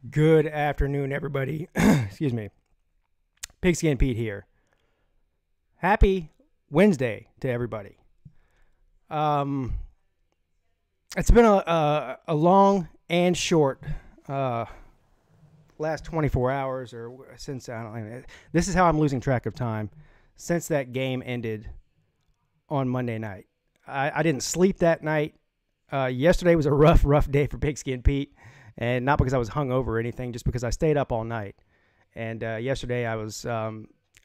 Good afternoon, everybody. Excuse me. Pigskin Pete here. Happy Wednesday to everybody. It's been a long and short last 24 hours, or since I don't know. This is how I'm losing track of time since that game ended on Monday night. I didn't sleep that night. Yesterday was a rough day for Pigskin Pete. And not because I was hungover or anything, just because I stayed up all night. And yesterday I was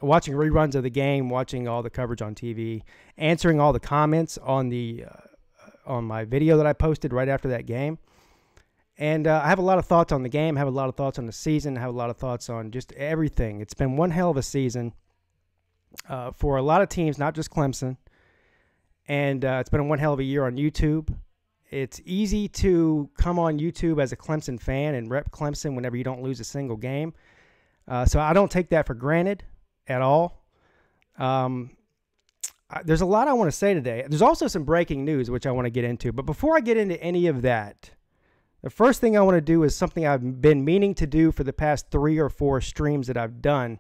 watching reruns of the game, watching all the coverage on TV, answering all the comments on my video that I posted right after that game. And I have a lot of thoughts on the game, I have a lot of thoughts on the season, I have a lot of thoughts on just everything. It's been one hell of a season for a lot of teams, not just Clemson. And it's been one hell of a year on YouTube. It's easy to come on YouTube as a Clemson fan and rep Clemson whenever you don't lose a single game. So I don't take that for granted at all. There's a lot I want to say today. There's also some breaking news, which I want to get into. But before I get into any of that, the first thing I want to do is something I've been meaning to do for the past 3 or 4 streams that I've done,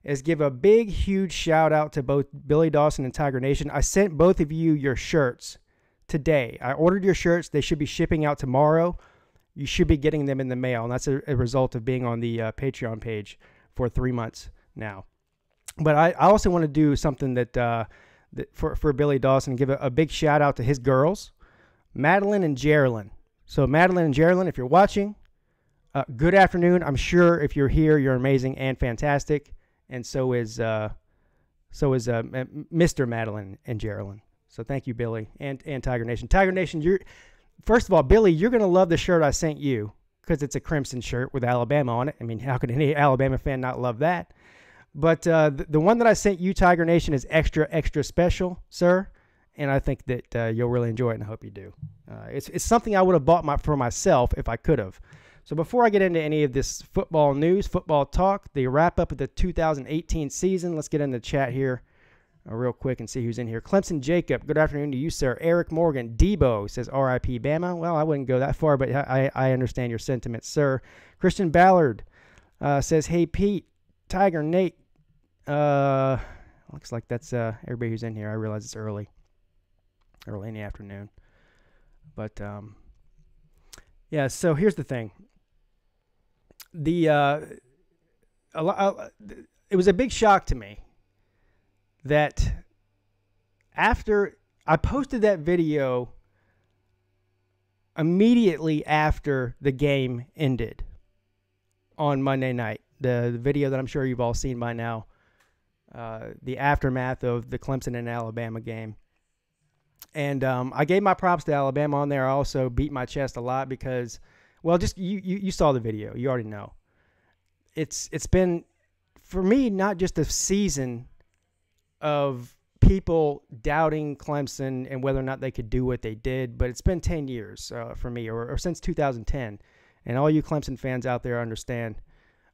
is give a big, huge shout out to both Billy Dawson and Tiger Nation. I sent both of you your shirts today. I ordered your shirts. They should be shipping out tomorrow. You should be getting them in the mail, and that's a result of being on the Patreon page for 3 months now. But I also want to do something that for Billy Dawson, give a big shout out to his girls, Madeline and Jalen. So Madeline and Jalen, if you're watching, good afternoon. I'm sure if you're here, you're amazing and fantastic, and so is Mr. Madeline and Jalen. So thank you, Billy, and Tiger Nation. Tiger Nation, first of all, Billy, you're going to love the shirt I sent you because it's a crimson shirt with Alabama on it. I mean, how could any Alabama fan not love that? But the one that I sent you, Tiger Nation, is extra, extra special, sir, and I think that you'll really enjoy it, and I hope you do. It's something I would have bought for myself if I could have. So before I get into any of this football news, football talk, the wrap-up of the 2018 season, let's get into the chat here real quick and see who's in here. Clemson Jacob, good afternoon to you, sir. Eric Morgan, Debo says R.I.P. Bama. Well, I wouldn't go that far, but I understand your sentiments, sir. Christian Ballard says, hey, Pete, Tiger, Nate. Looks like that's everybody who's in here. I realize it's early in the afternoon. But, yeah, so here's the thing. It was a big shock to me that after I posted that video immediately after the game ended on Monday night, the video that I'm sure you've all seen by now, the aftermath of the Clemson and Alabama game. And I gave my props to Alabama on there. I also beat my chest a lot because, well, just you saw the video. You already know. It's been, for me, not just a season of people doubting Clemson and whether or not they could do what they did, but it's been 10 years for me, or since 2010. And all you Clemson fans out there understand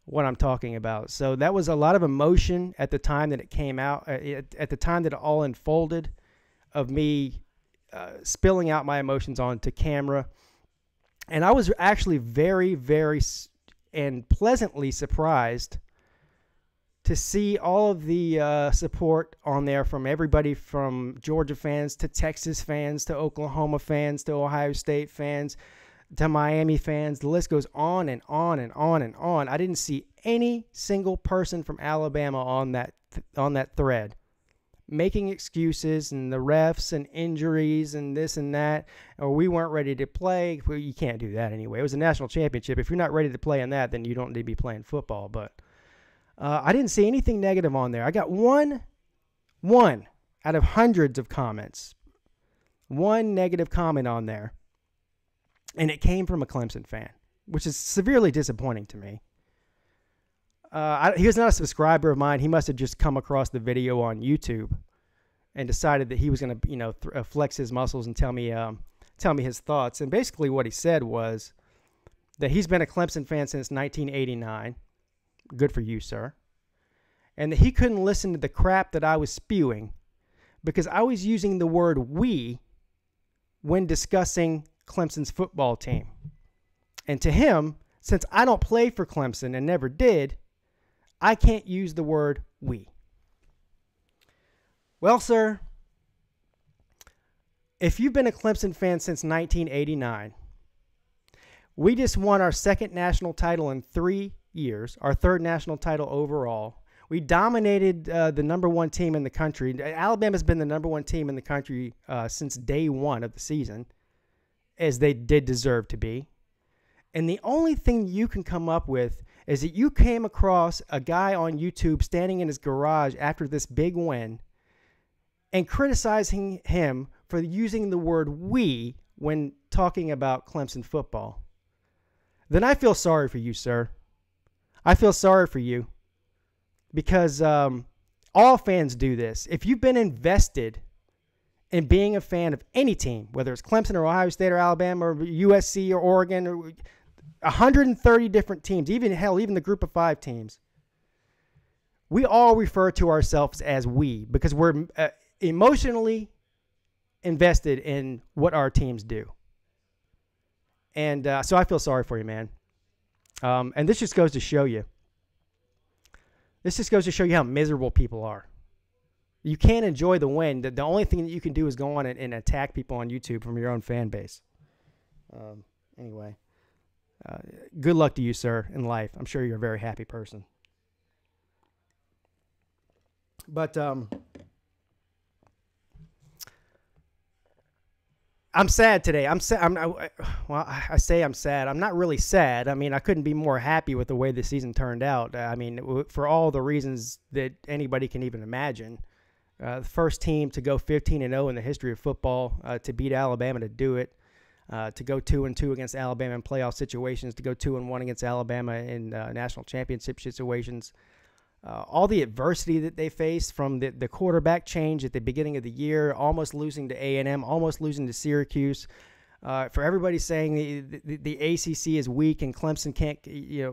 what I'm talking about. So that was a lot of emotion at the time that it came out, at the time that it all unfolded, of me spilling out my emotions onto camera. And I was actually very, very and pleasantly surprised to see all of the support on there from everybody from Georgia fans to Texas fans to Oklahoma fans to Ohio State fans to Miami fans. The list goes on and on and on and on. I didn't see any single person from Alabama on that thread making excuses and the refs and injuries and this and that, or we weren't ready to play. Well, you can't do that anyway. It was a national championship. If you're not ready to play in that, then you don't need to be playing football. But I didn't see anything negative on there. I got one out of hundreds of comments, one negative comment on there, and it came from a Clemson fan, which is severely disappointing to me. He was not a subscriber of mine. He must have just come across the video on YouTube and decided that he was going to, flex his muscles and tell me his thoughts. And basically what he said was that he's been a Clemson fan since 1989. Good for you, sir. And that he couldn't listen to the crap that I was spewing because I was using the word we when discussing Clemson's football team. And to him, since I don't play for Clemson and never did, I can't use the word we. Well, sir, if you've been a Clemson fan since 1989, we just won our second national title in 3 years, our third national title overall. We dominated the number one team in the country. Alabama's been the number one team in the country since day one of the season, as they did deserve to be. And the only thing you can come up with is that you came across a guy on YouTube standing in his garage after this big win and criticizing him for using the word we when talking about Clemson football. Then I feel sorry for you, sir. I feel sorry for you because all fans do this. If you've been invested in being a fan of any team, whether it's Clemson or Ohio State or Alabama or USC or Oregon or 130 different teams, even the group of 5 teams, we all refer to ourselves as we because we're emotionally invested in what our teams do. And so I feel sorry for you, man. And this just goes to show you. This just goes to show you how miserable people are. You can't enjoy the win. The only thing that you can do is go on and attack people on YouTube from your own fan base. Anyway, good luck to you, sir, in life. I'm sure you're a very happy person. But I'm sad today. I say I'm sad. I'm not really sad. I mean, I couldn't be more happy with the way the season turned out. I mean, for all the reasons that anybody can even imagine. The first team to go 15-0 in the history of football, to beat Alabama, to do it, to go 2-2 against Alabama in playoff situations, to go 2-1 against Alabama in national championship situations. All the adversity that they faced from the quarterback change at the beginning of the year, almost losing to A&M, almost losing to Syracuse. For everybody saying the ACC is weak and Clemson can't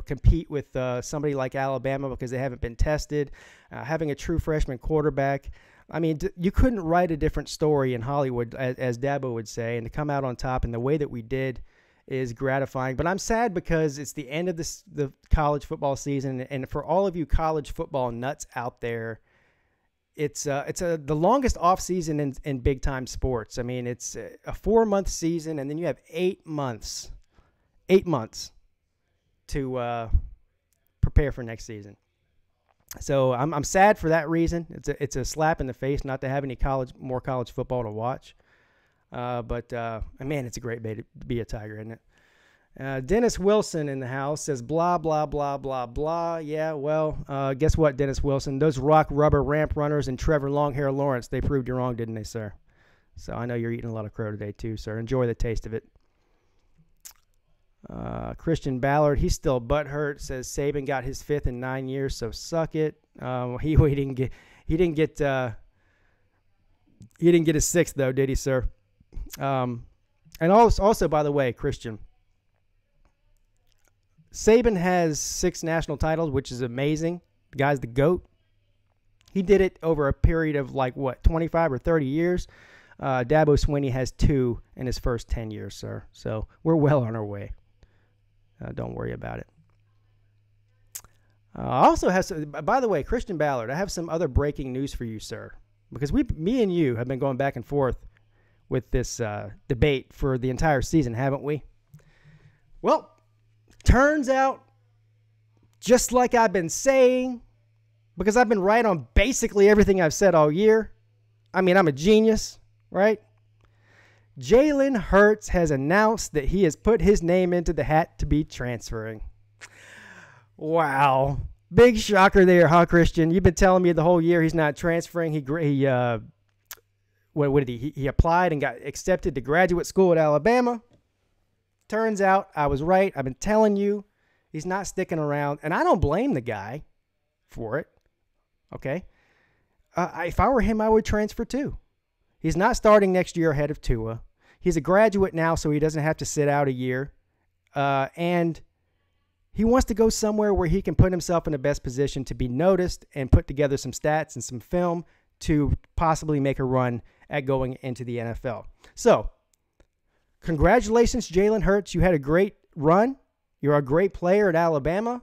compete with somebody like Alabama because they haven't been tested, having a true freshman quarterback. I mean, you couldn't write a different story in Hollywood, as Dabo would say, and to come out on top in the way that we did is gratifying. But I'm sad because it's the end of the college football season, and for all of you college football nuts out there, it's the longest off season in big time sports. I mean, it's a 4-month season, and then you have 8 months to prepare for next season. So I'm sad for that reason. It's a slap in the face not to have any more college football to watch. But man, it's a great day to be a Tiger, isn't it? Dennis Wilson in the house says blah, blah, blah, blah, blah. Yeah, well, guess what, Dennis Wilson? Those rock rubber ramp runners and Trevor Longhair Lawrence, they proved you wrong, didn't they, sir? So I know you're eating a lot of crow today too, sir. Enjoy the taste of it. Christian Ballard, he's still butthurt, says Saban got his 5th in 9 years, so suck it. He didn't get his 6th though, did he, sir? And also, by the way, Christian, Saban has 6 national titles, which is amazing. The guy's the GOAT. He did it over a period of 25 or 30 years. Dabo Swinney has 2 in his first 10 years, sir. So we're well on our way. Don't worry about it. I also have some, by the way, Christian Ballard, I have some other breaking news for you, sir, because me and you have been going back and forth with this debate for the entire season, haven't we? Well, turns out, just like I've been saying, because I've been right on basically everything I've said all year. I mean, I'm a genius, right? Jalen Hurts has announced that he has put his name into the hat to be transferring. Wow. Big shocker there, huh, Christian? You've been telling me the whole year he's not transferring. What did he applied and got accepted to graduate school at Alabama. Turns out I was right. I've been telling you he's not sticking around, and I don't blame the guy for it. Okay? If I were him, I would transfer too. He's not starting next year ahead of Tua. He's a graduate now, so he doesn't have to sit out a year. And he wants to go somewhere where he can put himself in the best position to be noticed and put together some stats and some film to possibly make a run at going into the NFL. So, congratulations, Jalen Hurts. You had a great run. You're a great player at Alabama.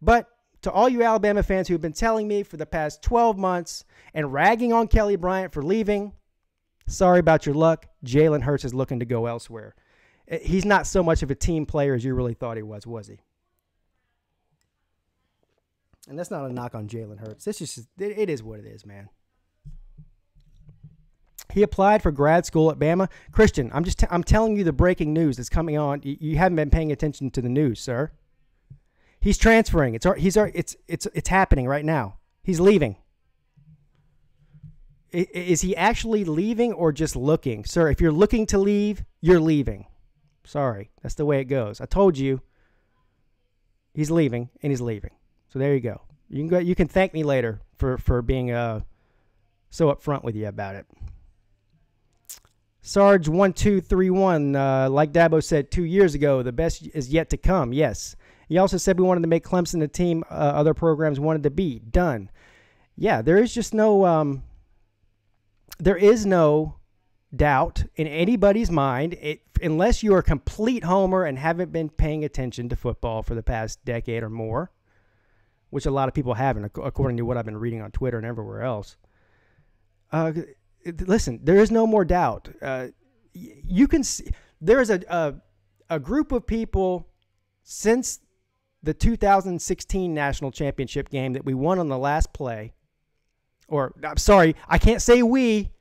But to all you Alabama fans who have been telling me for the past 12 months and ragging on Kelly Bryant for leaving, sorry about your luck. Jalen Hurts is looking to go elsewhere. He's not so much of a team player as you really thought he was he? And that's not a knock on Jalen Hurts. It is what it is, man. He applied for grad school at Bama. Christian, I'm telling you the breaking news that's coming on. You haven't been paying attention to the news, sir. He's transferring. It's happening right now. He's leaving. Is he actually leaving or just looking? Sir, if you're looking to leave, you're leaving. Sorry. That's the way it goes. I told you. He's leaving, and he's leaving. So there you go. You can thank me later for being so upfront with you about it. Sarge1231, like Dabo said 2 years ago, the best is yet to come. Yes. He also said we wanted to make Clemson a team other programs wanted to be. Done. Yeah, there is no doubt in anybody's mind, unless you are a complete homer and haven't been paying attention to football for the past decade or more, which a lot of people haven't, according to what I've been reading on Twitter and everywhere else. Listen, there is no more doubt. You can see there is a group of people since the 2016 national championship game that we won on the last play. Or I'm sorry, I can't say we.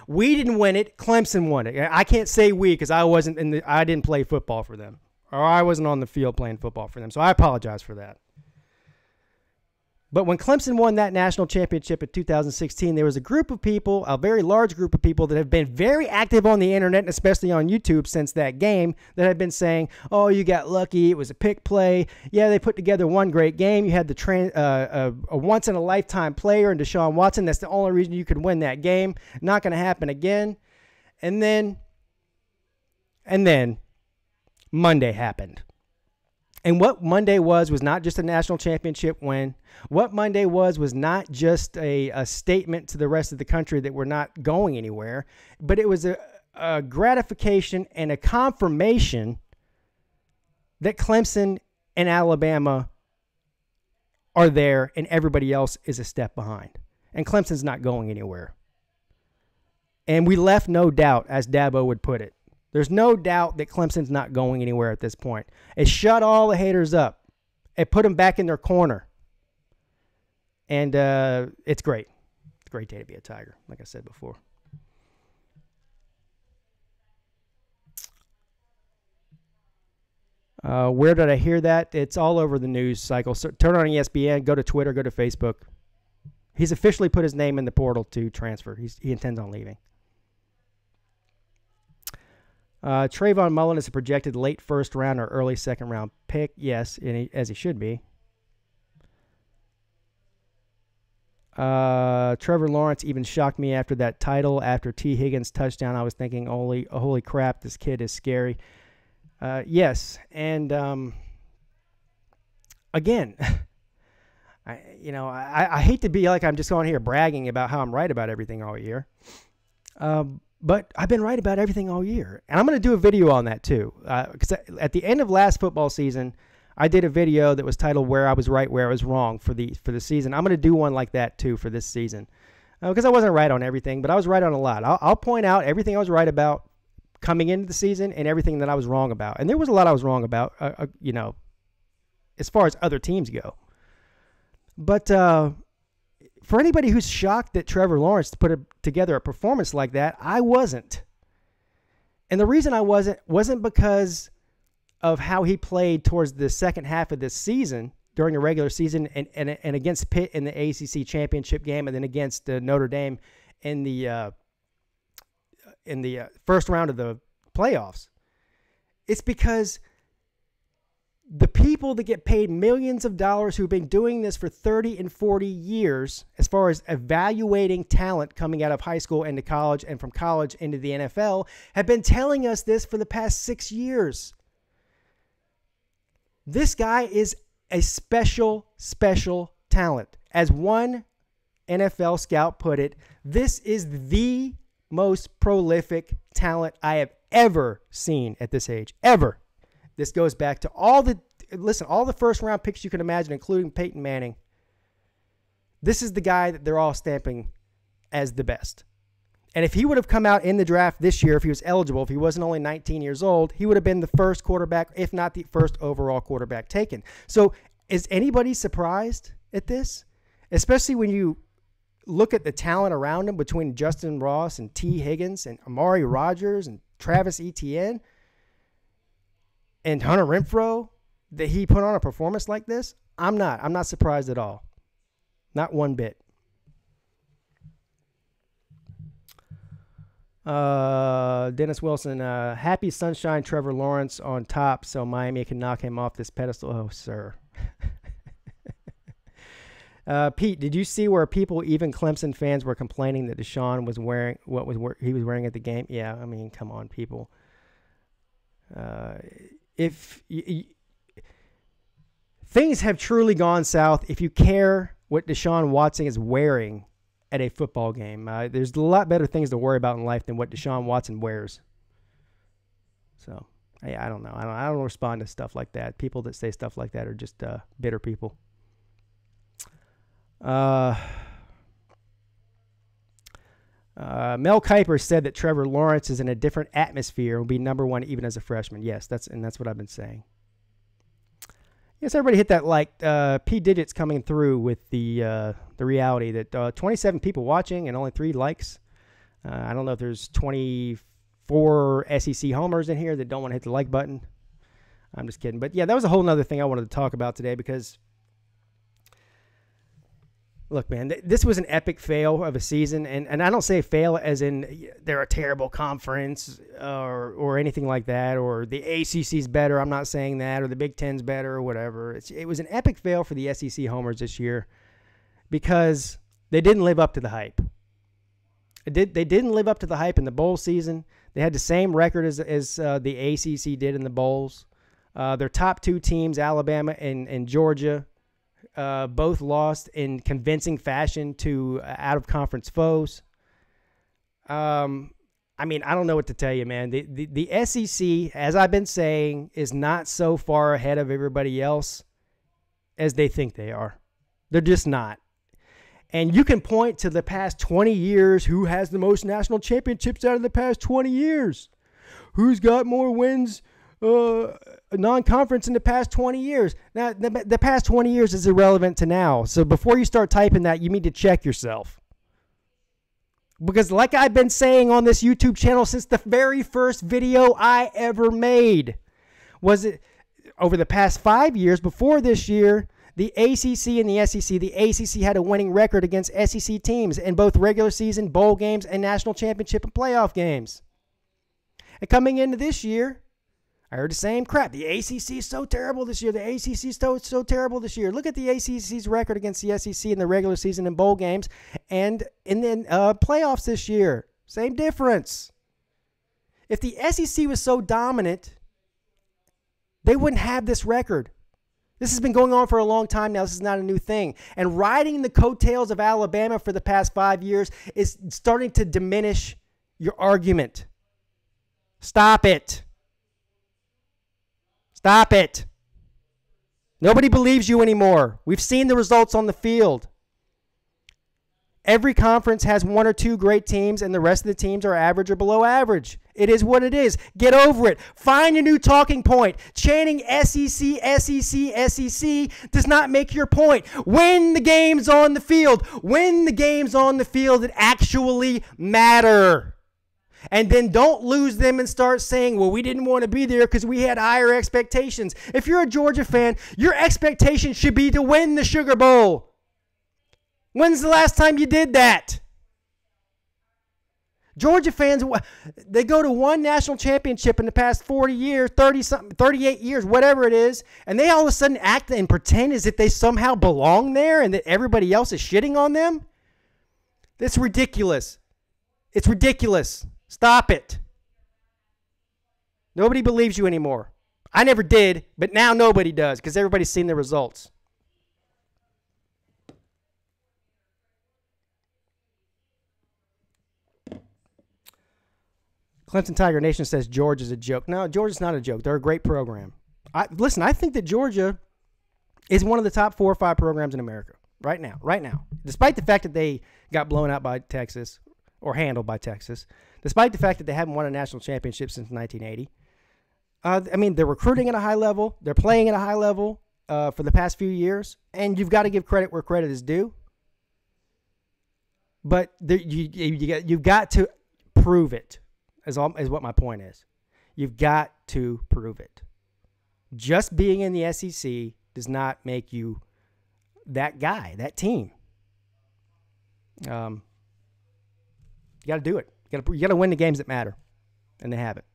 We didn't win it. Clemson won it. I can't say we because I didn't play football for them, or I wasn't on the field playing football for them. So I apologize for that. But when Clemson won that national championship in 2016, there was a group of people, a very large group of people that have been very active on the internet, and especially on YouTube since that game, that have been saying, oh, you got lucky. It was a pick play. Yeah, they put together one great game. You had a once-in-a-lifetime player in Deshaun Watson. That's the only reason you could win that game. Not going to happen again. And then Monday happened. And what Monday was not just a national championship win. What Monday was not just a statement to the rest of the country that we're not going anywhere, but it was a gratification and a confirmation that Clemson and Alabama are there and everybody else is a step behind. And Clemson's not going anywhere. And we left no doubt, as Dabo would put it. There's no doubt that Clemson's not going anywhere at this point. It shut all the haters up. It put them back in their corner. And it's great. It's a great day to be a Tiger, like I said before. Where did I hear that? It's all over the news cycle. So turn on ESPN, go to Twitter, go to Facebook. He's officially put his name in the portal to transfer. He intends on leaving. Trayvon Mullen is a projected late first round or early second round pick. Yes, as he should be. Trevor Lawrence even shocked me after that title. After T. Higgins' touchdown, I was thinking, holy crap, this kid is scary. Yes, and again, I hate to be like I'm just on here bragging about how I'm right about everything all year. But I've been right about everything all year. And I'm going to do a video on that too. Because at the end of last football season, I did a video that was titled Where I Was Right, Where I Was Wrong for the season. I'm going to do one like that too for this season. Because I wasn't right on everything, but I was right on a lot. I'll point out everything I was right about coming into the season and everything that I was wrong about. And there was a lot I was wrong about, as far as other teams go. But for anybody who's shocked that Trevor Lawrence put together a performance like that, I wasn't. And the reason I wasn't because of how he played towards the second half of this season during the regular season and against Pitt in the ACC championship game and then against Notre Dame in the first round of the playoffs. It's because the people that get paid millions of dollars who've been doing this for 30 and 40 years, as far as evaluating talent coming out of high school into college and from college into the NFL, have been telling us this for the past 6 years. This guy is a special talent. As one NFL scout put it, this is the most prolific talent I have ever seen at this age. Ever. This goes back to all the first-round picks you can imagine, including Peyton Manning. This is the guy that they're all stamping as the best. And if he would have come out in the draft this year, if he was eligible, if he wasn't only 19 years old, he would have been the first quarterback, if not the first overall quarterback taken. So is anybody surprised at this? Especially when you look at the talent around him between Justin Ross and T. Higgins and Amari Rodgers and Travis Etienne and Hunter Renfrow, that he put on a performance like this? I'm not surprised at all. Not one bit. Dennis Wilson, happy sunshine Trevor Lawrence on top so Miami can knock him off this pedestal. Oh, sir. Pete, did you see where people, even Clemson fans, were complaining that Deshaun was wearing he was wearing at the game? Yeah, I mean, come on, people. Things have truly gone south if you care what Deshaun Watson is wearing at a football game. There's a lot better things to worry about in life than what Deshaun Watson wears. So, I don't know. I don't respond to stuff like that. People that say stuff like that are just bitter people. Mel Kiper said that Trevor Lawrence is in a different atmosphere and will be number one even as a freshman. Yes, that's what I've been saying. Yes, everybody hit that like. P digits coming through with the reality that 27 people watching and only 3 likes. I don't know if there's 24 SEC homers in here that don't want to hit the like button. I'm just kidding. But yeah, that was a whole nother thing I wanted to talk about today because, look, man, this was an epic fail of a season. And I don't say fail as in they're a terrible conference or anything like that, or the ACC's better. I'm not saying that, or the Big Ten's better or whatever. It was an epic fail for the SEC homers this year because they didn't live up to the hype. They didn't live up to the hype in the bowl season. They had the same record as the ACC did in the bowls. Their top 2 teams, Alabama and Georgia, both lost in convincing fashion to out-of-conference foes. I mean, I don't know what to tell you, man. The SEC, as I've been saying, is not so far ahead of everybody else as they think they are. They're just not. And you can point to the past 20 years, who has the most national championships out of the past 20 years? Who's got more wins non-conference in the past 20 years? Now, the past 20 years is irrelevant to now. So before you start typing that, you need to check yourself. Because like I've been saying on this YouTube channel since the very first video I ever made, was it over the past 5 years before this year, the ACC and the SEC, the ACC had a winning record against SEC teams in both regular season, bowl games, and national championship and playoff games. And coming into this year, I heard the same crap. The ACC is so terrible this year. The ACC is so terrible this year. Look at the ACC's record against the SEC in the regular season and bowl games and in the playoffs this year. Same difference. If the SEC was so dominant, they wouldn't have this record. This has been going on for a long time now. This is not a new thing. And riding the coattails of Alabama for the past 5 years is starting to diminish your argument. Stop it. Stop it. Nobody believes you anymore. We've seen the results on the field. Every conference has 1 or 2 great teams, and the rest of the teams are average or below average. It is what it is. Get over it. Find a new talking point. Chanting SEC, SEC, SEC does not make your point. Win the games on the field. Win the games on the field that actually matter. And then don't lose them and start saying, well, we didn't want to be there because we had higher expectations. If you're a Georgia fan, your expectation should be to win the Sugar Bowl. When's the last time you did that? Georgia fans, they go to one national championship in the past 40 years, 30-something, 38 years, whatever it is, and they all of a sudden act and pretend as if they somehow belong there and that everybody else is shitting on them? That's ridiculous. It's ridiculous. Stop it. Nobody believes you anymore. I never did, but now nobody does because everybody's seen the results. Clemson Tiger Nation says Georgia's a joke. No, Georgia's not a joke. They're a great program. Listen, I think that Georgia is one of the top 4 or 5 programs in America right now. Right now, despite the fact that they got blown out by Texas or handled by Texas, despite the fact that they haven't won a national championship since 1980. I mean, they're recruiting at a high level. They're playing at a high level for the past few years, and you've got to give credit where credit is due. But you've got to prove it, is what my point is. You've got to prove it. Just being in the SEC does not make you that guy, that team. You got to do it. You got to win the games that matter, and they haven't.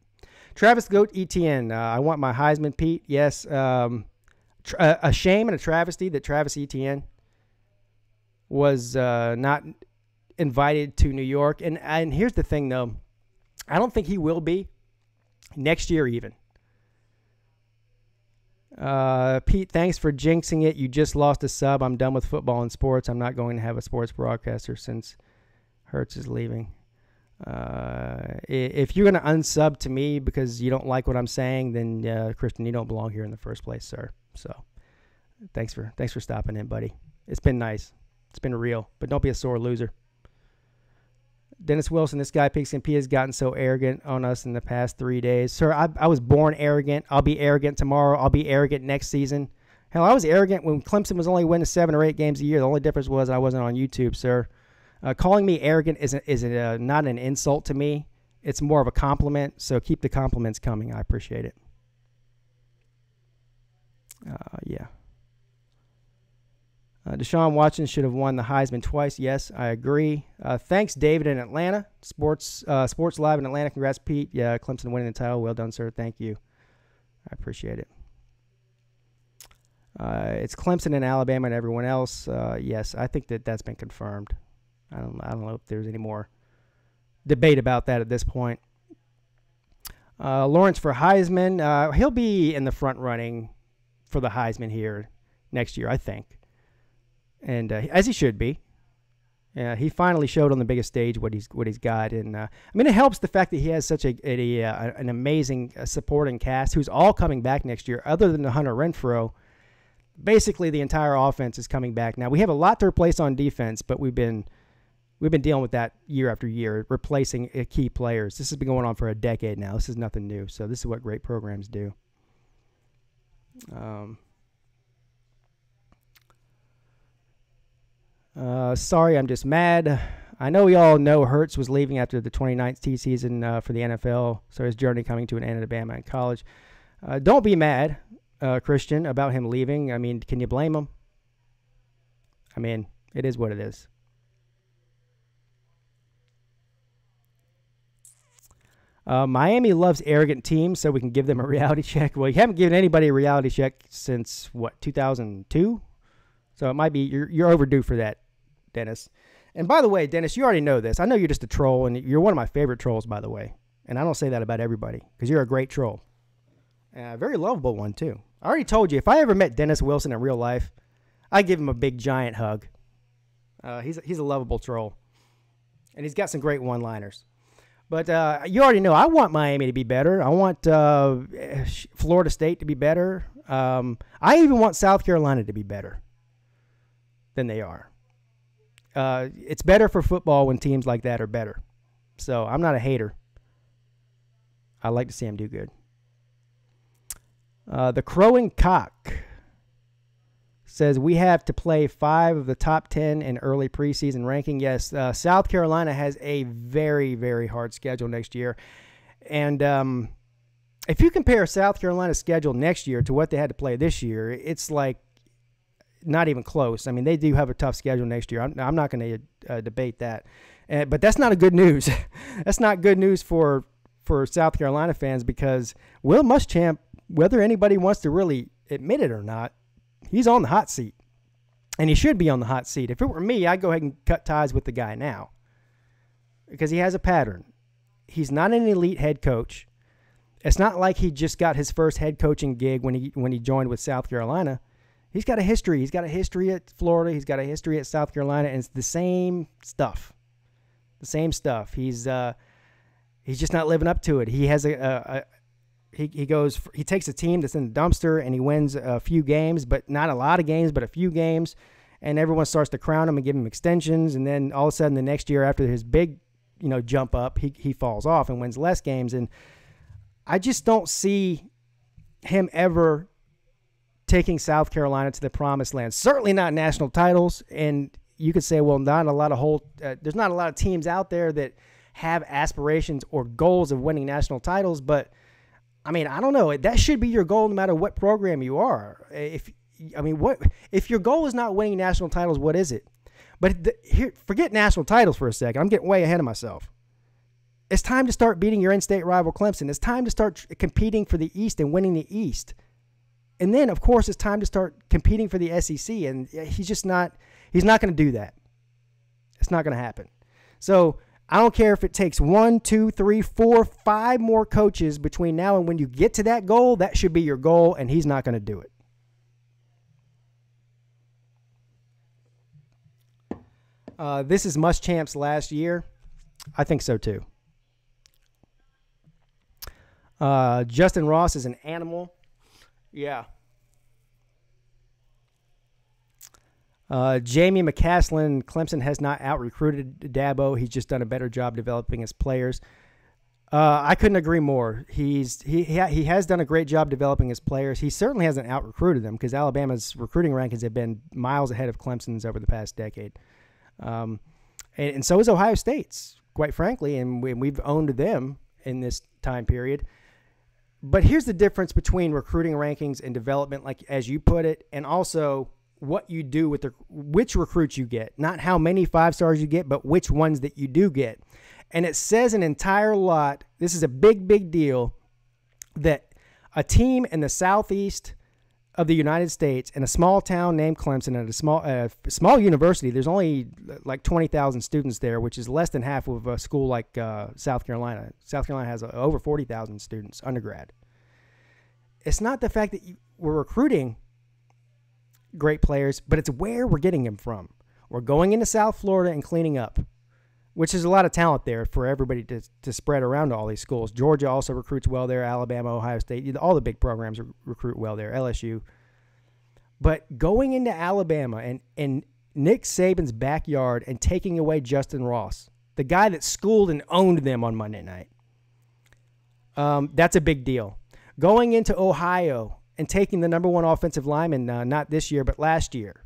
Travis Goat Etienne. I want my Heisman, Pete. Yes. A shame and a travesty that Travis Etienne was not invited to New York. And here's the thing, though. I don't think he will be next year even. Pete, thanks for jinxing it. You just lost a sub. I'm done with football and sports. I'm not going to have a sports broadcaster since Hurts is leaving. If you're going to unsub to me because you don't like what I'm saying, then Christian, you don't belong here in the first place, sir. So thanks for stopping in, buddy. It's been nice. It's been real, but don't be a sore loser. Dennis Wilson, this guy Pigskin P has gotten so arrogant on us in the past 3 days. Sir, I was born arrogant. I'll be arrogant tomorrow. I'll be arrogant next season. Hell, I was arrogant when Clemson was only winning 7 or 8 games a year. The only difference was I wasn't on YouTube, sir. Calling me arrogant is not an insult to me. It's more of a compliment, so keep the compliments coming. I appreciate it. Yeah. Deshaun Watson should have won the Heisman twice. Yes, I agree. Thanks, David in Atlanta. Sports Live in Atlanta. Congrats, Pete. Yeah, Clemson winning the title. Well done, sir. Thank you. I appreciate it. It's Clemson and Alabama and everyone else. Yes, I think that's been confirmed. I don't know if there's any more debate about that at this point. Lawrence for Heisman. He'll be in the front running for the Heisman here next year, I think. And as he should be. He finally showed on the biggest stage what he's got. And I mean, it helps the fact that he has such an amazing supporting cast who's all coming back next year, other than the Hunter Renfrow. Basically, the entire offense is coming back. Now, we have a lot to replace on defense, but we've been dealing with that year after year, replacing key players. This has been going on for a decade now. This is nothing new. So this is what great programs do. Sorry, I'm just mad. I know we all know Hurts was leaving after the 2019 season for the NFL, so his journey coming to an end at Bama in college. Don't be mad, Christian, about him leaving. I mean, can you blame him? I mean, it is what it is. Miami loves arrogant teams, so we can give them a reality check. Well, you haven't given anybody a reality check since, what, 2002? So it might be you're overdue for that, Dennis. And by the way, Dennis, you already know this. I know you're just a troll, and you're one of my favorite trolls, by the way. And I don't say that about everybody, because you're a great troll. A very lovable one, too. I already told you, if I ever met Dennis Wilson in real life, I'd give him a big, giant hug. He's a lovable troll. And he's got some great one-liners. But you already know I want Miami to be better. I want Florida State to be better. I even want South Carolina to be better than they are. It's better for football when teams like that are better. So I'm not a hater. I like to see them do good. The Crowing Cock says we have to play 5 of the top 10 in early preseason ranking. Yes, South Carolina has a very, very hard schedule next year. And if you compare South Carolina's schedule next year to what they had to play this year, it's like not even close. I mean, they do have a tough schedule next year. I'm not going to debate that. But that's not a good news. That's not good news for South Carolina fans, because Will Muschamp, whether anybody wants to really admit it or not, he's on the hot seat. And he should be on the hot seat. If it were me, I'd go ahead and cut ties with the guy now, because he has a pattern. He's not an elite head coach. It's not like he just got his first head coaching gig when he joined with South Carolina. He's got a history. He's got a history at Florida. He's got a history at South Carolina, and it's the same stuff. The same stuff. He's just not living up to it. He has he takes a team that's in the dumpster and he wins a few games, but not a lot of games, but a few games, and everyone starts to crown him and give him extensions, and then all of a sudden the next year after his big, jump up, he falls off and wins less games. And I just don't see him ever taking South Carolina to the promised land. Certainly not national titles. And you could say, well, there's not a lot of teams out there that have aspirations or goals of winning national titles. But I mean, I don't know. That should be your goal no matter what program you are. If your goal is not winning national titles, what is it? But here, forget national titles for a second. I'm getting way ahead of myself. It's time to start beating your in-state rival Clemson. It's time to start competing for the East and winning the East. And then, of course, it's time to start competing for the SEC. And he's not going to do that. It's not going to happen. So I don't care if it takes 1, 2, 3, 4, 5 more coaches between now and when you get to that goal. That should be your goal, and he's not going to do it. This is Muschamp's last year. I think so too. Justin Ross is an animal. Yeah. Jamie McCaslin, Clemson has not out-recruited Dabo. He's just done a better job developing his players. I couldn't agree more. He has done a great job developing his players. He certainly hasn't out-recruited them because Alabama's recruiting rankings have been miles ahead of Clemson's over the past decade. And so is Ohio State's, quite frankly, and we've owned them in this time period. But here's the difference between recruiting rankings and development, like as you put it, and also what you do with which recruits you get. Not how many 5-stars you get, but which ones that you do get. And it says an entire lot. This is a big, big deal that a team in the southeast of the United States in a small town named Clemson at a small university, there's only like 20,000 students there, which is less than half of a school like South Carolina. South Carolina has over 40,000 students, undergrad. It's not the fact that we're recruiting great players, but it's where we're getting them from. We're going into South Florida and cleaning up, which is a lot of talent there for everybody to spread around to all these schools. Georgia also recruits well there. Alabama, Ohio State, all the big programs recruit well there. LSU. But going into Alabama and Nick Saban's backyard and taking away Justin Ross, the guy that schooled and owned them on Monday night, that's a big deal. Going into Ohio and taking the number 1 offensive lineman, not this year, but last year,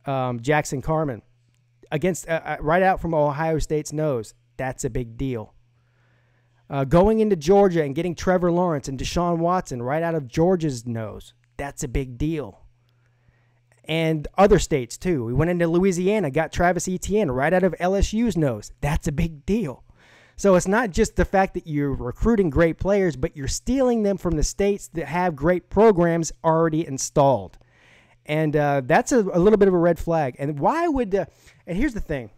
Jackson Carman, against right out from Ohio State's nose, that's a big deal. Going into Georgia and getting Trevor Lawrence and Deshaun Watson right out of Georgia's nose, that's a big deal. And other states, too. We went into Louisiana, got Travis Etienne right out of LSU's nose. That's a big deal. So it's not just the fact that you're recruiting great players, but you're stealing them from the states that have great programs already installed. And that's a little bit of a red flag. And why would and here's the thing,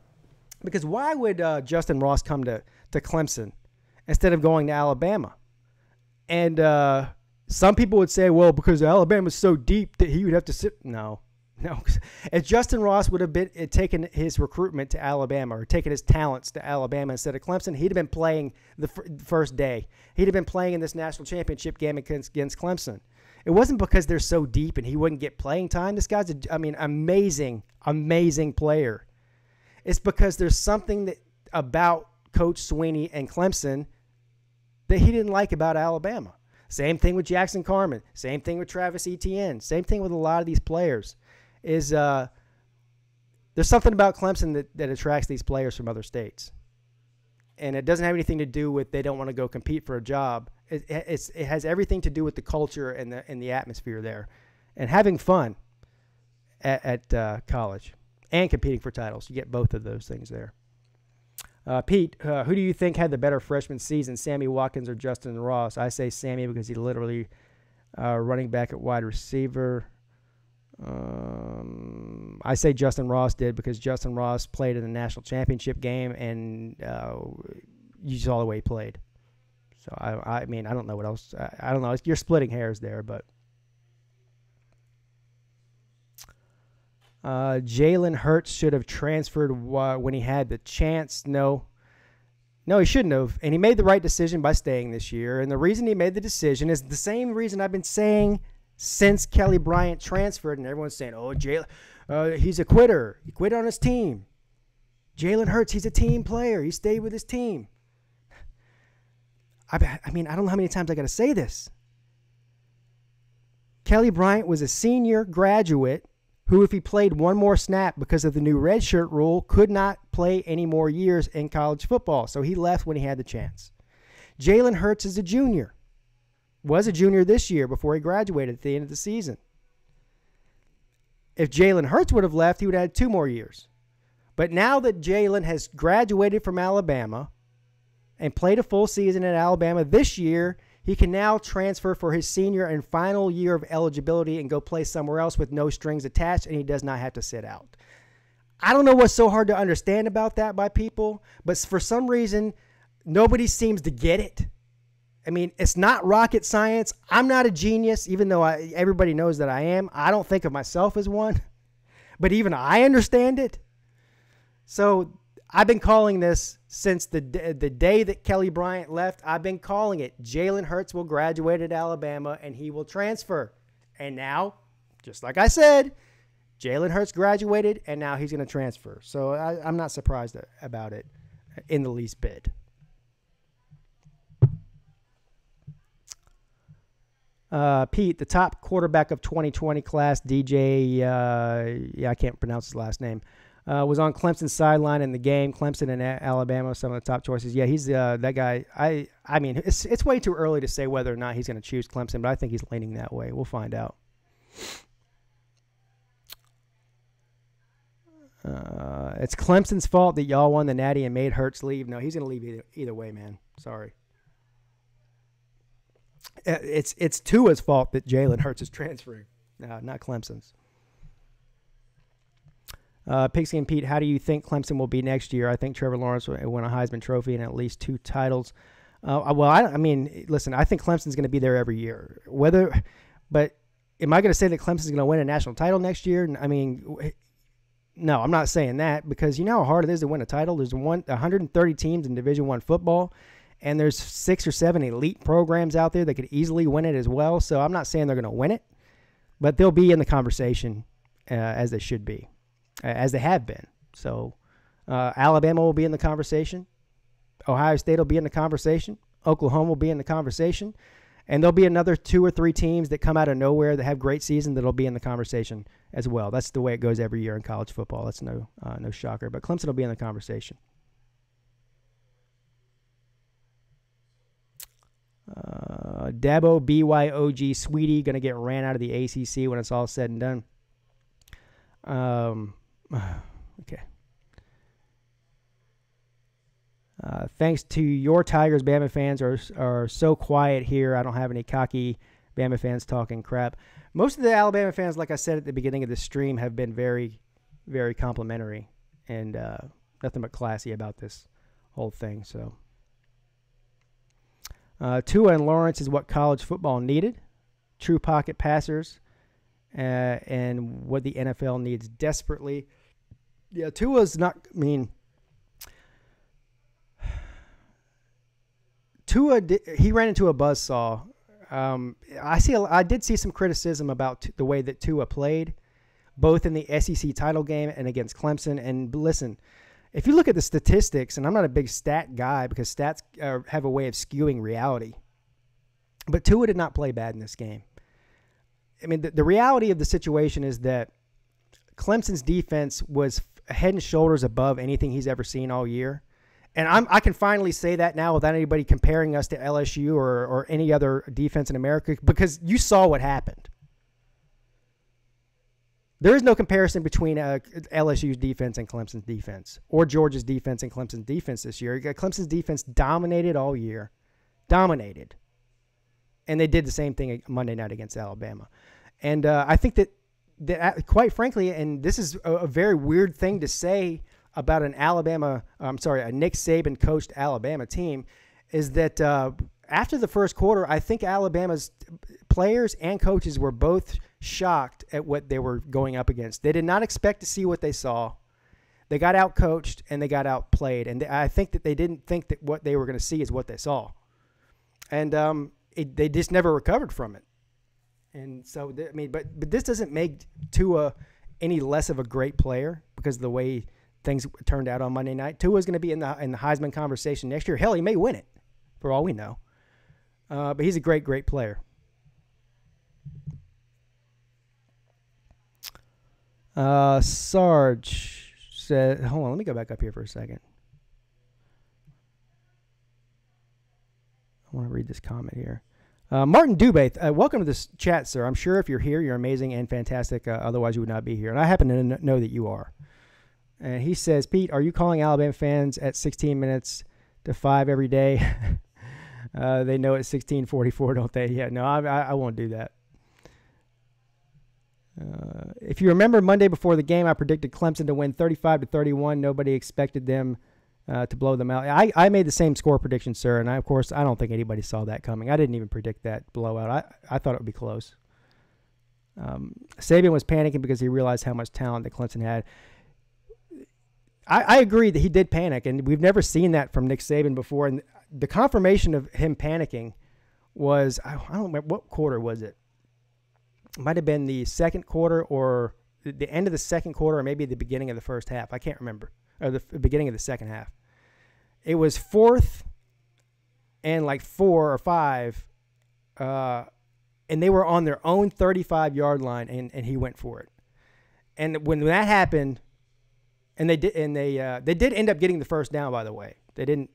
because why would Justin Ross come to Clemson instead of going to Alabama? And some people would say, well, because Alabama's so deep that he would have to sit. No. If Justin Ross would have taken his recruitment to Alabama or taken his talents to Alabama instead of Clemson, he'd have been playing the first day. He'd have been playing in this national championship game against Clemson. It wasn't because they're so deep and he wouldn't get playing time. This guy's, amazing, amazing player. It's because there's something about Coach Sweeney and Clemson that he didn't like about Alabama. Same thing with Jackson Carman. Same thing with Travis Etienne. Same thing with a lot of these players. There's something about Clemson that attracts these players from other states. And it doesn't have anything to do with they don't want to go compete for a job. It has everything to do with the culture and the atmosphere there, and having fun at college and competing for titles. You get both of those things there. Pete, who do you think had the better freshman season, Sammy Watkins or Justin Ross? I say Sammy because he literally running back at wide receiver. I say Justin Ross did because Justin Ross played in the national championship game, and you saw the way he played. So, I don't know what else. I don't know. You're splitting hairs there, but Jalen Hurts should have transferred when he had the chance. No, No, he shouldn't have. And he made the right decision by staying this year. And the reason he made the decision is the same reason I've been saying since Kelly Bryant transferred. And everyone's saying, oh, Jalen, he's a quitter. He quit on his team. Jalen Hurts, he's a team player. He stayed with his team. I mean, I don't know how many times I got to say this. Kelly Bryant was a senior graduate who, if he played one more snap because of the new redshirt rule, could not play any more years in college football. So he left when he had the chance. Jalen Hurts is a junior. Was a junior this year before he graduated at the end of the season. If Jalen Hurts would have left, he would have had 2 more years. But now that Jalen has graduated from Alabama and played a full season at Alabama this year, he can now transfer for his senior and final year of eligibility and go play somewhere else with no strings attached, and he does not have to sit out. I don't know what's so hard to understand about that by people, but for some reason, nobody seems to get it. I mean, it's not rocket science. I'm not a genius, even though everybody knows that I am. I don't think of myself as one, but even I understand it. So I've been calling this since the day that Kelly Bryant left. I've been calling it. Jalen Hurts will graduate at Alabama, and he will transfer. And now, just like I said, Jalen Hurts graduated, and now he's going to transfer. So I'm not surprised about it in the least bit. Pete, the top quarterback of 2020 class, DJ, I can't pronounce his last name, was on Clemson's sideline in the game. Clemson and Alabama, some of the top choices. Yeah, he's that guy. I mean, it's way too early to say whether or not he's going to choose Clemson, but I think he's leaning that way. We'll find out. It's Clemson's fault that y'all won the Natty and made Hurts leave. No, he's going to leave either way, man. Sorry. It's Tua's fault that Jalen Hurts is transferring, not Clemson's. Pigskin Pete, how do you think Clemson will be next year? I think Trevor Lawrence will win a Heisman Trophy and at least 2 titles. Well, I mean, listen, I think Clemson's going to be there every year. But am I going to say that Clemson's going to win a national title next year? I mean, no, I'm not saying that, because you know how hard it is to win a title. There's 130 teams in Division I football, and there's 6 or 7 elite programs out there that could easily win it as well. So I'm not saying they're going to win it, but they'll be in the conversation as they should be, as they have been. So Alabama will be in the conversation. Ohio State will be in the conversation. Oklahoma will be in the conversation. And there'll be another 2 or 3 teams that come out of nowhere that have great seasons that'll be in the conversation as well. That's the way it goes every year in college football. That's no shocker. But Clemson will be in the conversation. Dabo, BYOG, Sweetie, going to get ran out of the ACC when it's all said and done. Okay. Thanks to your Tigers, Bama fans are so quiet here. I don't have any cocky Bama fans talking crap. Most of the Alabama fans, like I said at the beginning of the stream, have been very, very complimentary and nothing but classy about this whole thing. So, Tua and Lawrence is what college football needed. True pocket passers, and what the NFL needs desperately. Yeah, Tua's not. I mean, Tua, he ran into a buzzsaw. I did see some criticism about the way that Tua played, both in the SEC title game and against Clemson. And listen, if you look at the statistics, and I'm not a big stat guy because stats have a way of skewing reality, but Tua did not play bad in this game. I mean, the reality of the situation is that Clemson's defense was head and shoulders above anything he's ever seen all year. And I can finally say that now without anybody comparing us to LSU or any other defense in America, because you saw what happened. There is no comparison between LSU's defense and Clemson's defense, or Georgia's defense and Clemson's defense this year. Clemson's defense dominated all year. Dominated. And they did the same thing Monday night against Alabama. And I think that quite frankly, and this is a very weird thing to say about a Nick Saban coached Alabama team, is that after the first quarter, I think Alabama's players and coaches were both shocked at what they were going up against. They did not expect to see what they saw. They got out-coached and they got outplayed. And I think that they didn't think that what they were going to see is what they saw. And they just never recovered from it. And so, but this doesn't make Tua any less of a great player because of the way things turned out on Monday night. Tua's going to be in the Heisman conversation next year. Hell, he may win it, for all we know. But he's a great, great player. Sarge said, hold on, let me go back up here for a second. I want to read this comment here. Martin Dubé, welcome to this chat, sir. I'm sure if you're here, you're amazing and fantastic. Otherwise, you would not be here. And I happen to know that you are. And he says, Pete, are you calling Alabama fans at 16 minutes to 5 every day? They know it's 16:44, don't they? Yeah, no, I won't do that. If you remember Monday before the game, I predicted Clemson to win 35-31. Nobody expected them to blow them out. I made the same score prediction, sir, and of course, I don't think anybody saw that coming. I didn't even predict that blowout. I thought it would be close. Saban was panicking because he realized how much talent that Clemson had. I agree that he did panic, and we've never seen that from Nick Saban before. And the confirmation of him panicking was, I don't remember, what quarter was it? It might have been the second quarter or the end of the second quarter or maybe the beginning of the first half. I can't remember. Or the beginning of the second half. It was 4th and like 4 or 5, and they were on their own 35-yard line, and he went for it. And when that happened, and they did end up getting the first down, by the way. They didn't.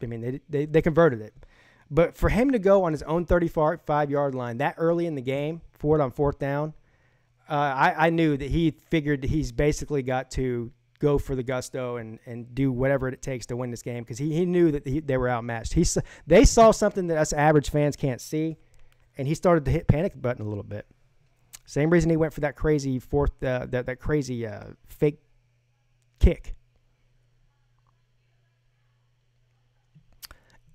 I mean, they converted it. But for him to go on his own 35-yard line that early in the game, for it on 4th down, I knew that he figured he's basically got to go for the gusto and do whatever it takes to win this game because he knew that they were outmatched. They saw something that us average fans can't see, and he started to hit panic button a little bit. Same reason he went for that crazy that crazy fake kick.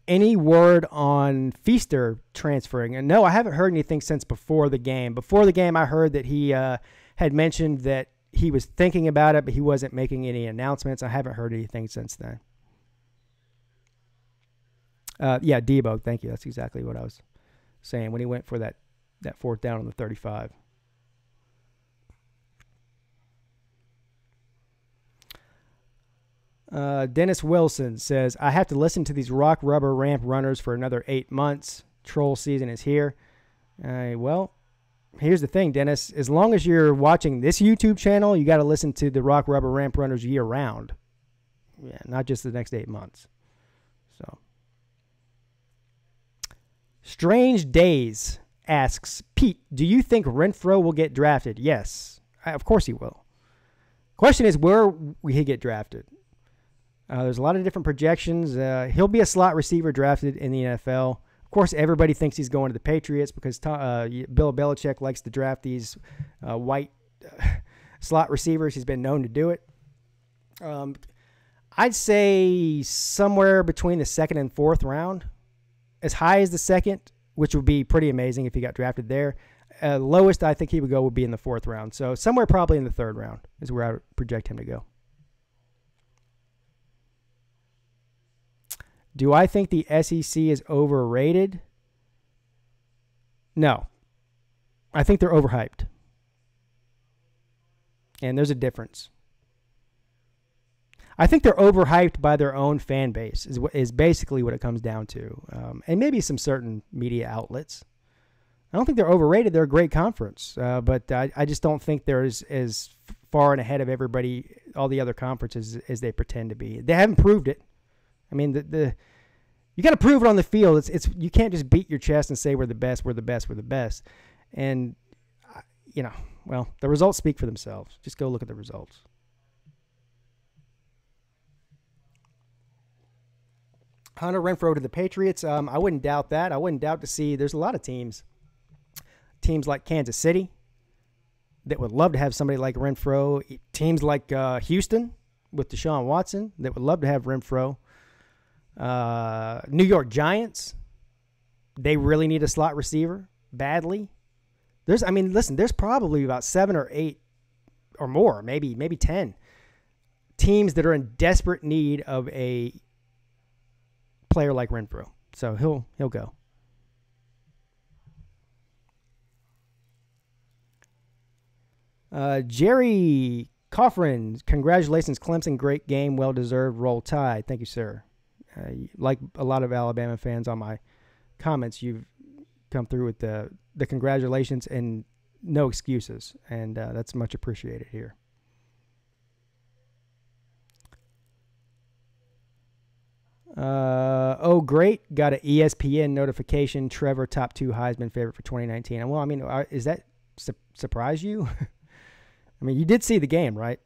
Any word on Feaster transferring? And no, I haven't heard anything since before the game. Before the game, I heard that he had mentioned that he was thinking about it, but he wasn't making any announcements. I haven't heard anything since then. Yeah, Debo, thank you. That's exactly what I was saying when he went for that 4th down on the 35. Dennis Wilson says, I have to listen to these rock rubber ramp runners for another 8 months. Troll season is here. Well, here's the thing, Dennis. As long as you're watching this YouTube channel, you got to listen to the rock rubber ramp runners year round. Yeah, not just the next 8 months. So, Strange Days asks, Pete, do you think Renfro will get drafted? Yes, of course he will. Question is, where will he get drafted? There's a lot of different projections. He'll be a slot receiver drafted in the NFL. Of course, everybody thinks he's going to the Patriots because Bill Belichick likes to draft these white slot receivers. He's been known to do it. I'd say somewhere between the 2nd and 4th round. As high as the 2nd, which would be pretty amazing if he got drafted there. Lowest I think he would go would be in the 4th round. So somewhere probably in the 3rd round is where I would project him to go. Do I think the SEC is overrated? No. I think they're overhyped. And there's a difference. I think they're overhyped by their own fan base is basically what it comes down to. And maybe some certain media outlets. I don't think they're overrated. They're a great conference. But I just don't think they're as far and ahead of everybody, all the other conferences, as they pretend to be. They haven't proved it. I mean, you got to prove it on the field. You can't just beat your chest and say we're the best, we're the best, we're the best. And, well, the results speak for themselves. Just go look at the results. Hunter Renfrow to the Patriots. I wouldn't doubt that. I wouldn't doubt to see there's a lot of teams like Kansas City that would love to have somebody like Renfrow. Teams like Houston with Deshaun Watson that would love to have Renfrow. New York Giants, they really need a slot receiver badly. There's probably about 7 or 8 or more, maybe 10 teams that are in desperate need of a player like Renfro. So he'll go. Jerry Coffrin, congratulations, Clemson. Great game. Well-deserved. Roll Tide. Thank you, sir. Like a lot of Alabama fans on my comments, you've come through with the congratulations and no excuses, and that's much appreciated here. Oh, great. Got an ESPN notification. Trevor, top 2 Heisman favorite for 2019. Well, I mean, is that surprise you? I mean, you did see the game, right?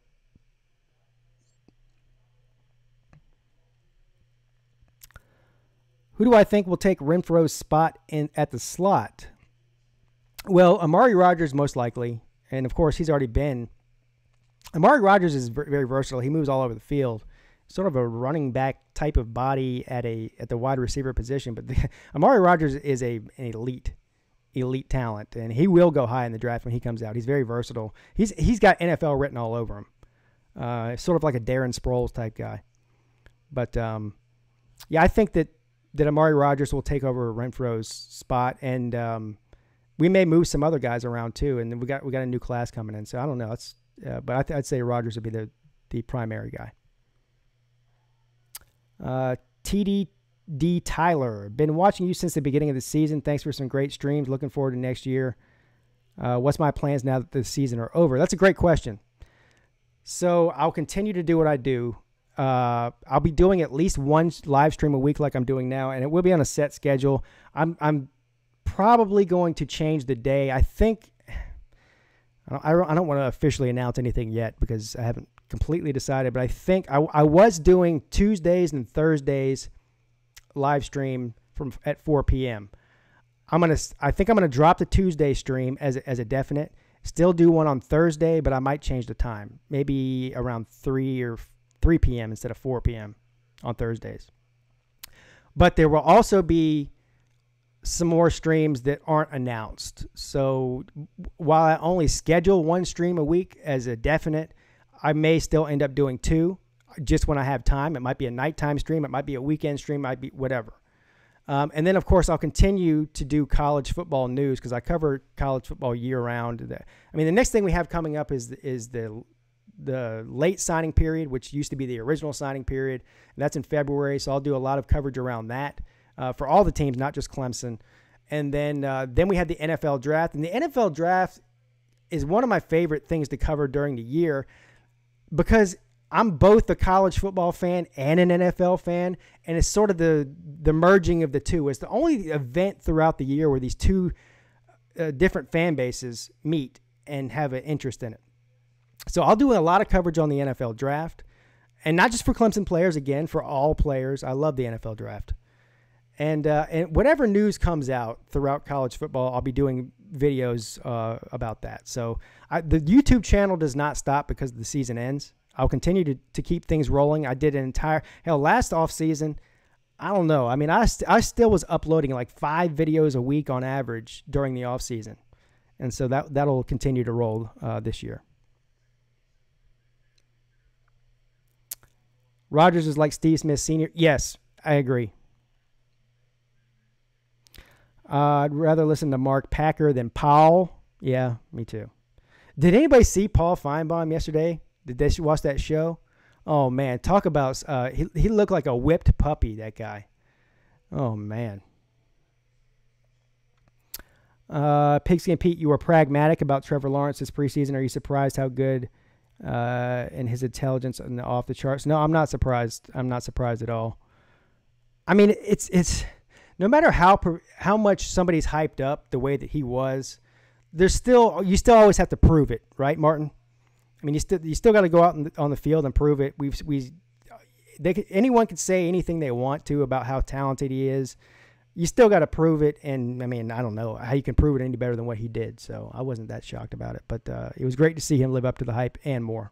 Who do I think will take Renfro's spot at the slot? Well, Amari Rodgers most likely, and of course he's already been. Amari Rodgers is very versatile. He moves all over the field. Sort of a running back type of body at the wide receiver position, but Amari Rodgers is an elite talent, and he will go high in the draft when he comes out. He's very versatile. He's got NFL written all over him. Sort of like a Darren Sproles type guy. But yeah, I think that Amari Rodgers will take over Renfro's spot, and we may move some other guys around too. And then we got a new class coming in, so I don't know. But I'd say Rodgers would be the primary guy. TDD Tyler, been watching you since the beginning of the season. Thanks for some great streams. Looking forward to next year. What's my plans now that the season are over? That's a great question. So I'll continue to do what I do. I'll be doing at least one live stream a week like I'm doing now, and it will be on a set schedule. I'm probably going to change the day. I think I don't want to officially announce anything yet because I haven't completely decided, but I think I was doing Tuesdays and Thursdays live stream at 4 p.m. I think I'm gonna drop the Tuesday stream as a definite. Still do one on Thursday, but I might change the time. Maybe around 3 p.m. instead of 4 p.m. on Thursdays. But there will also be some more streams that aren't announced. So while I only schedule one stream a week as a definite, I may still end up doing 2 just when I have time. It might be a nighttime stream. It might be a weekend stream. It might be whatever. And then, of course, I'll continue to do college football news because I cover college football year-round. I mean, the next thing we have coming up is the late signing period, which used to be the original signing period. And that's in February, so I'll do a lot of coverage around that for all the teams, not just Clemson. And then we have the NFL draft. And the NFL draft is one of my favorite things to cover during the year because I'm both a college football fan and an NFL fan, and it's sort of the merging of the two. It's the only event throughout the year where these two different fan bases meet and have an interest in it. So I'll do a lot of coverage on the NFL draft, and not just for Clemson players, again, for all players. I love the NFL draft. And whatever news comes out throughout college football, I'll be doing videos about that. So the YouTube channel does not stop because the season ends. I'll continue to keep things rolling. I did last offseason, I don't know. I mean, I still was uploading like 5 videos a week on average during the offseason. And so that'll continue to roll this year. Rodgers is like Steve Smith Sr. Yes, I agree. I'd rather listen to Mark Packer than Paul. Yeah, me too. Did anybody see Paul Feinbaum yesterday? Did they watch that show? Oh, man. Talk about he looked like a whipped puppy, that guy. Oh, man. Pigskin Pete, you were pragmatic about Trevor Lawrence this preseason. Are you surprised how good and his intelligence and off the charts? No, I'm not surprised. I'm not surprised at all. I mean, it's no matter how much somebody's hyped up the way that he was, you still always have to prove it, right, Martin? I mean, you still got to go out on the field and prove it. Anyone can say anything they want to about how talented he is. You still got to prove it, and I mean, I don't know how you can prove it any better than what he did. So I wasn't that shocked about it, but it was great to see him live up to the hype and more.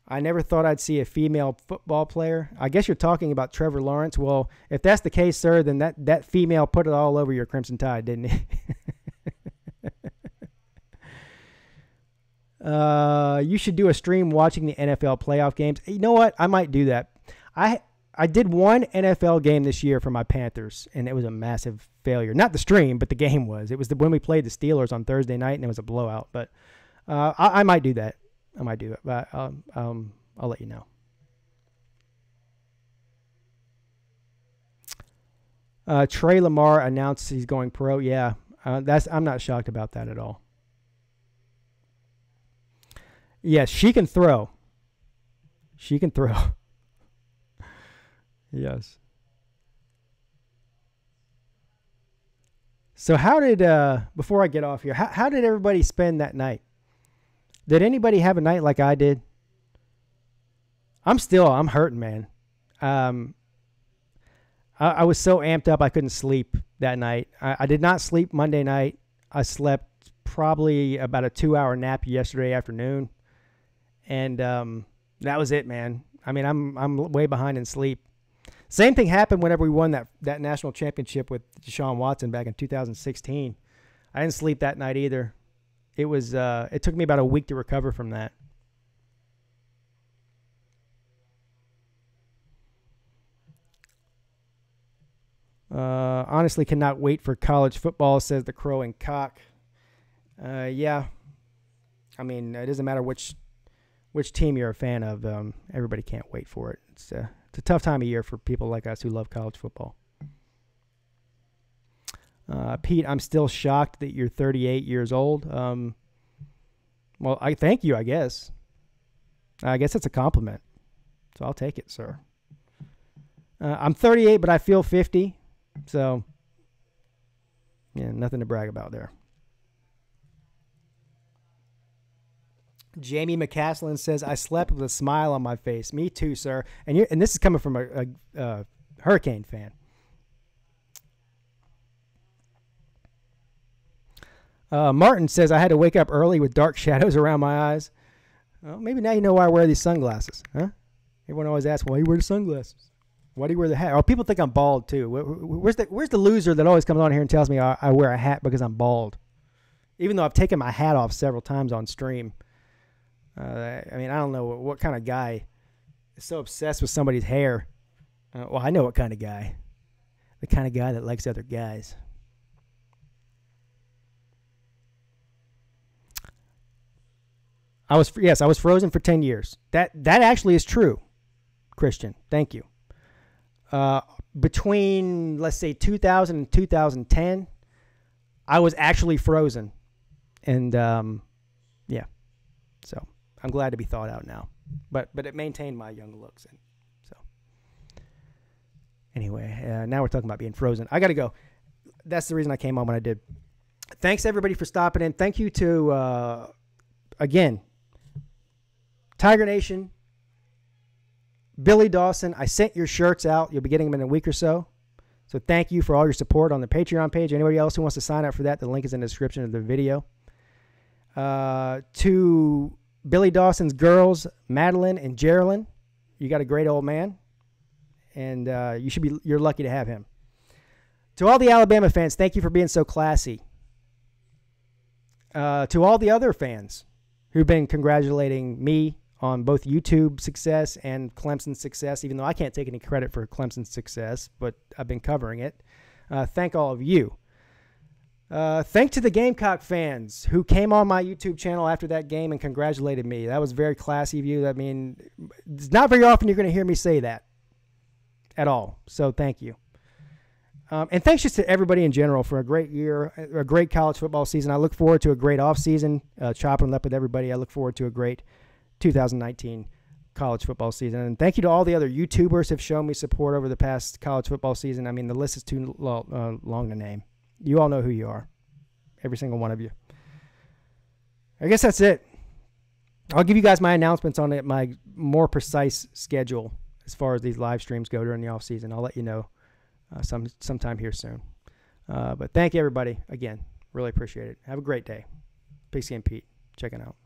I never thought I'd see a female football player. I guess you're talking about Trevor Lawrence. Well, if that's the case, sir, then that female put it all over your Crimson Tide, didn't he? You should do a stream watching the NFL playoff games. You know what? I might do that. I did one NFL game this year for my Panthers, and it was a massive failure. Not the stream, but the game was. It was when we played the Steelers on Thursday night, and it was a blowout. But I might do that. I might do it, but I'll let you know. Trey Lamar announced he's going pro. Yeah, I'm not shocked about that at all. Yes, she can throw. She can throw. Yes. So how did, before I get off here, how did everybody spend that night? Did anybody have a night like I did? I'm hurting, man. I was so amped up I couldn't sleep that night. I did not sleep Monday night. I slept probably about a 2-hour nap yesterday afternoon. And that was it, man. I mean, I'm way behind in sleep. Same thing happened whenever we won that national championship with Deshaun Watson back in 2016. I didn't sleep that night either. It took me about a week to recover from that. Honestly, cannot wait for college football, says the Crow and Cock. Yeah. I mean, it doesn't matter which team you're a fan of. Everybody can't wait for it. It's a tough time of year for people like us who love college football. Pete, I'm still shocked that you're 38 years old. Well, I thank you, I guess. I guess it's a compliment. So I'll take it, sir. I'm 38, but I feel 50. So, yeah, nothing to brag about there. Jamie McCaslin says, I slept with a smile on my face. Me too, sir. And this is coming from a Hurricane fan. Martin says, I had to wake up early with dark shadows around my eyes. Well, maybe now you know why I wear these sunglasses, huh? Everyone always asks, why do you wear the sunglasses? Why do you wear the hat? Oh, people think I'm bald, too. Where's the loser that always comes on here and tells me I wear a hat because I'm bald? Even though I've taken my hat off several times on stream. I mean, I don't know what kind of guy is so obsessed with somebody's hair. Well, I know what kind of guy. The kind of guy that likes other guys. I was frozen for 10 years. That actually is true, Christian. Thank you. Between, let's say, 2000 and 2010, I was actually frozen. And, yeah. So I'm glad to be thawed out now. But it maintained my young looks. And so anyway, now we're talking about being frozen. I got to go. That's the reason I came on when I did. Thanks, everybody, for stopping in. Thank you to, again, Tiger Nation, Billy Dawson. I sent your shirts out. You'll be getting them in a week or so. So thank you for all your support on the Patreon page. Anybody else who wants to sign up for that, the link is in the description of the video. To Billy Dawson's girls, Madeline and Geraldine, you got a great old man, and you're lucky to have him. To all the Alabama fans, thank you for being so classy. To all the other fans who've been congratulating me on both YouTube success and Clemson's success, even though I can't take any credit for Clemson's success, but I've been covering it. Thank all of you. Thank to the Gamecock fans who came on my YouTube channel after that game and congratulated me. That was very classy of you. I mean, it's not very often you're going to hear me say that at all. So thank you. And thanks just to everybody in general for a great year, a great college football season. I look forward to a great offseason, chopping it up with everybody. I look forward to a great 2019 college football season. And thank you to all the other YouTubers who have shown me support over the past college football season. I mean, the list is too long to name. You all know who you are, every single one of you. I guess that's it. I'll give you guys my announcements on it, my more precise schedule as far as these live streams go during the off season. I'll let you know sometime here soon. But thank you, everybody. Again, really appreciate it. Have a great day. Peete and Pete, checking out.